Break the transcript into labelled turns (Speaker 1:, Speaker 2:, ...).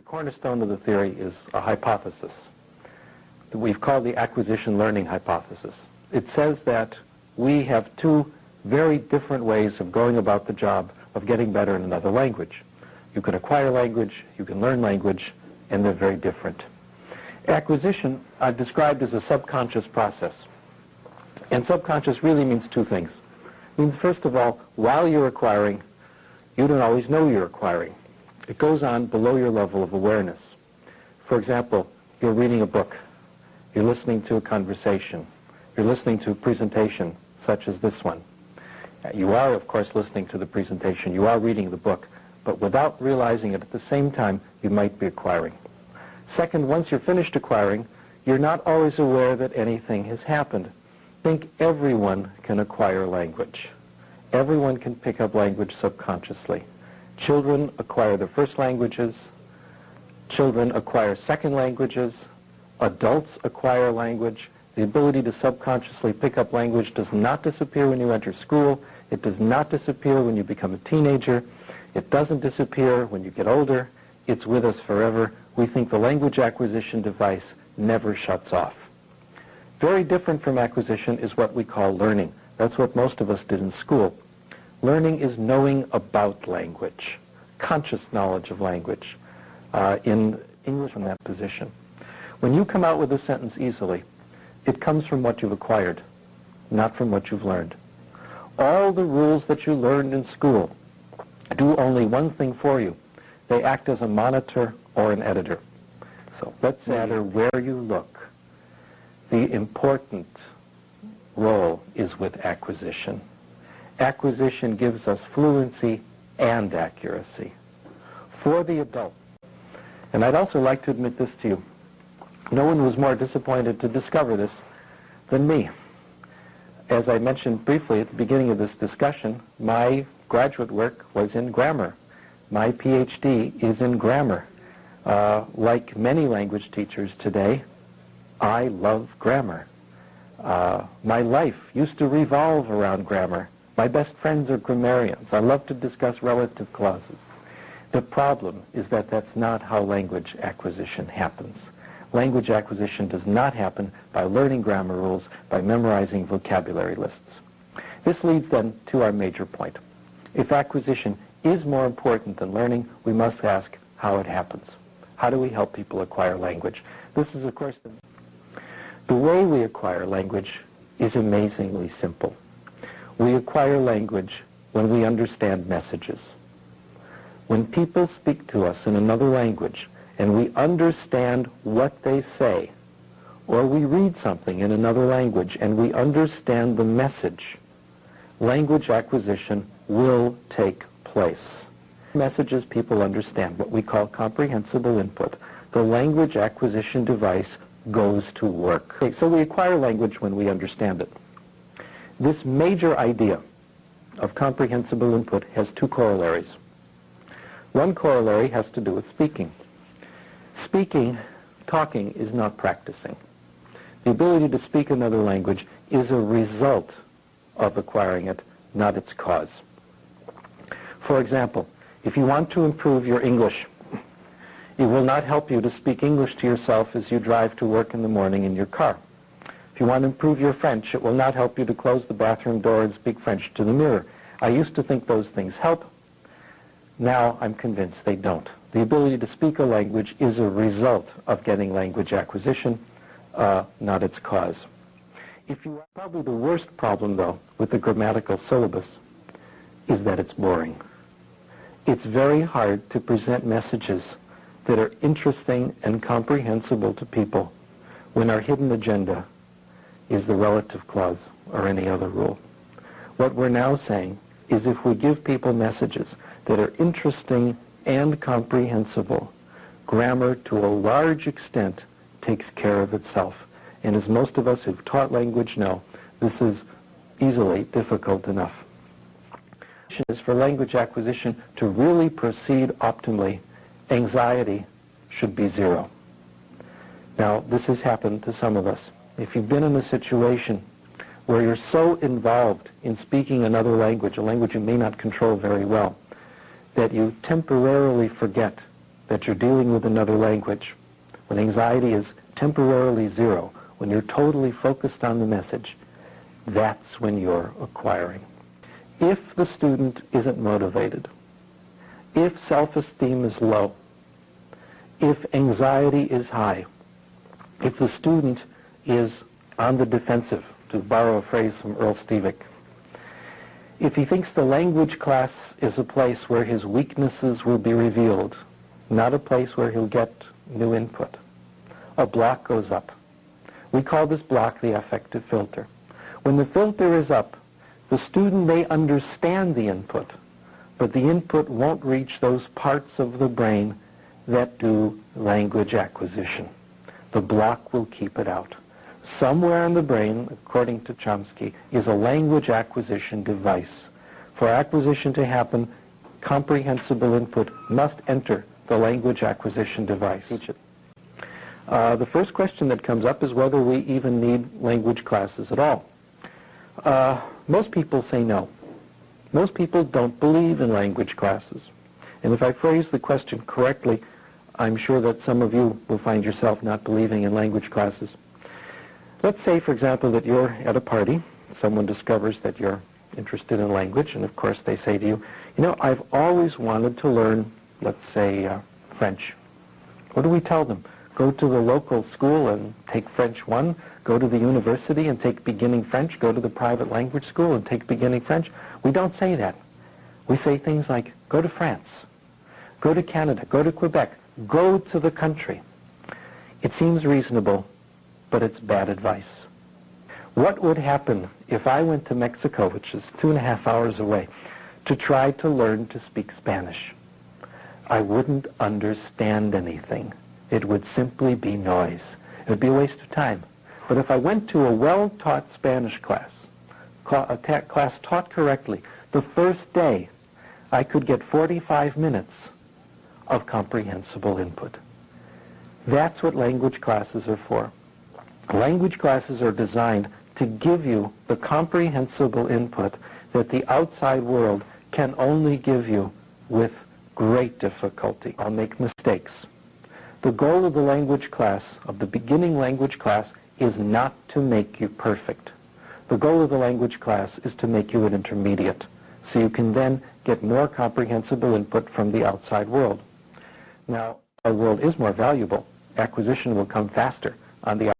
Speaker 1: The cornerstone of the theory is a hypothesis that we've called the acquisition learning hypothesis. It says that we have two very different ways of going about the job of getting better in another language. You can acquire language, you can learn language, and they're very different. Acquisition I've described as a subconscious process. And subconscious really means two things. It means, first of all, while you're acquiring, you don't always know you're acquiring. It goes on below your level of awareness. For example, you're reading a book, you're listening to a conversation, you're listening to a presentation such as this one. You are, of course, listening to the presentation, you are reading the book, but without realizing it at the same time, you might be acquiring. Second, once you're finished acquiring, you're not always aware that anything has happened. Think everyone can acquire language. Everyone can pick up language subconsciously. Children acquire their first languages. Children acquire second languages. Adults acquire language. The ability to subconsciously pick up language does not disappear when you enter school. It does not disappear when you become a teenager. It doesn't disappear when you get older. It's with us forever. We think the language acquisition device never shuts off. Very different from acquisition is what we call learning. That's what most of us did in school. Learning is knowing about language, conscious knowledge of language, in English from that position. When you come out with a sentence easily, it comes from what you've acquired, not from what you've learned. All the rules that you learned in school do only one thing for you. They act as a monitor or an editor. So let's say no matter where you look, the important role is with acquisition. Acquisition gives us fluency and accuracy. For the adult, and I'd also like to admit this to you, no one was more disappointed to discover this than me. As I mentioned briefly at the beginning of this discussion, my graduate work was in grammar. My PhD is in grammar. Like many language teachers today, I love grammar. My life used to revolve around grammar. My best friends are grammarians. I love to discuss relative clauses. The problem is that that's not how language acquisition happens. Language acquisition does not happen by learning grammar rules, by memorizing vocabulary lists. This leads then to our major point. If acquisition is more important than learning, we must ask how it happens. How do we help people acquire language? This is, of course, the way we acquire language is amazingly simple. We acquire language when we understand messages. When people speak to us in another language and we understand what they say, or we read something in another language and we understand the message, language acquisition will take place. Messages people understand, what we call comprehensible input. The language acquisition device goes to work. Okay, so we acquire language when we understand it. This major idea of comprehensible input has two corollaries. One corollary has to do with speaking. Speaking, talking, is not practicing. The ability to speak another language is a result of acquiring it, not its cause. For example, if you want to improve your English, it will not help you to speak English to yourself as you drive to work in the morning in your car. If you want to improve your French, it will not help you to close the bathroom door and speak French to the mirror. I used to think those things help. Now I'm convinced they don't. The ability to speak a language is a result of getting language acquisition, not its cause. Probably the worst problem, though, with the grammatical syllabus is that it's boring. It's very hard to present messages that are interesting and comprehensible to people when our hidden agenda is the relative clause or any other rule. What we're now saying is if we give people messages that are interesting and comprehensible, grammar to a large extent takes care of itself. And as most of us who've taught language know, this is easily difficult enough. Is for language acquisition to really proceed optimally, anxiety should be zero. Now, this has happened to some of us. If you've been in a situation where you're so involved in speaking another language, a language you may not control very well, that you temporarily forget that you're dealing with another language, when anxiety is temporarily zero, when you're totally focused on the message, that's when you're acquiring. If the student isn't motivated, if self-esteem is low, if anxiety is high, if the student is on the defensive, to borrow a phrase from Earl Stevick, if he thinks the language class is a place where his weaknesses will be revealed, not a place where he'll get new input, a block goes up. We call this block the affective filter. When the filter is up, the student may understand the input, but the input won't reach those parts of the brain that do language acquisition. The block will keep it out. Somewhere in the brain, according to Chomsky, is a language acquisition device. For acquisition to happen, comprehensible input must enter the language acquisition device. The first question that comes up is whether we even need language classes at all. Most people say no. Most people don't believe in language classes. And if I phrase the question correctly, I'm sure that some of you will find yourself not believing in language classes. Let's say, for example, that you're at a party. Someone discovers that you're interested in language, and of course they say to you, you know, I've always wanted to learn, let's say, French. What do we tell them? Go to the local school and take French 1. Go to the university and take beginning French. Go to the private language school and take beginning French. We don't say that. We say things like, go to France. Go to Canada. Go to Quebec. Go to the country. It seems reasonable, but it's bad advice. What would happen if I went to Mexico, which is 2.5 hours away, to try to learn to speak Spanish? I wouldn't understand anything. It would simply be noise. It would be a waste of time. But if I went to a well-taught Spanish class, a class taught correctly, the first day I could get 45 minutes of comprehensible input. That's what language classes are for. Language classes are designed to give you the comprehensible input that the outside world can only give you with great difficulty. I'll make mistakes. The goal of the language class, of the beginning language class, is not to make you perfect. The goal of the language class is to make you an intermediate, so you can then get more comprehensible input from the outside world. Now, our world is more valuable. Acquisition will come faster on the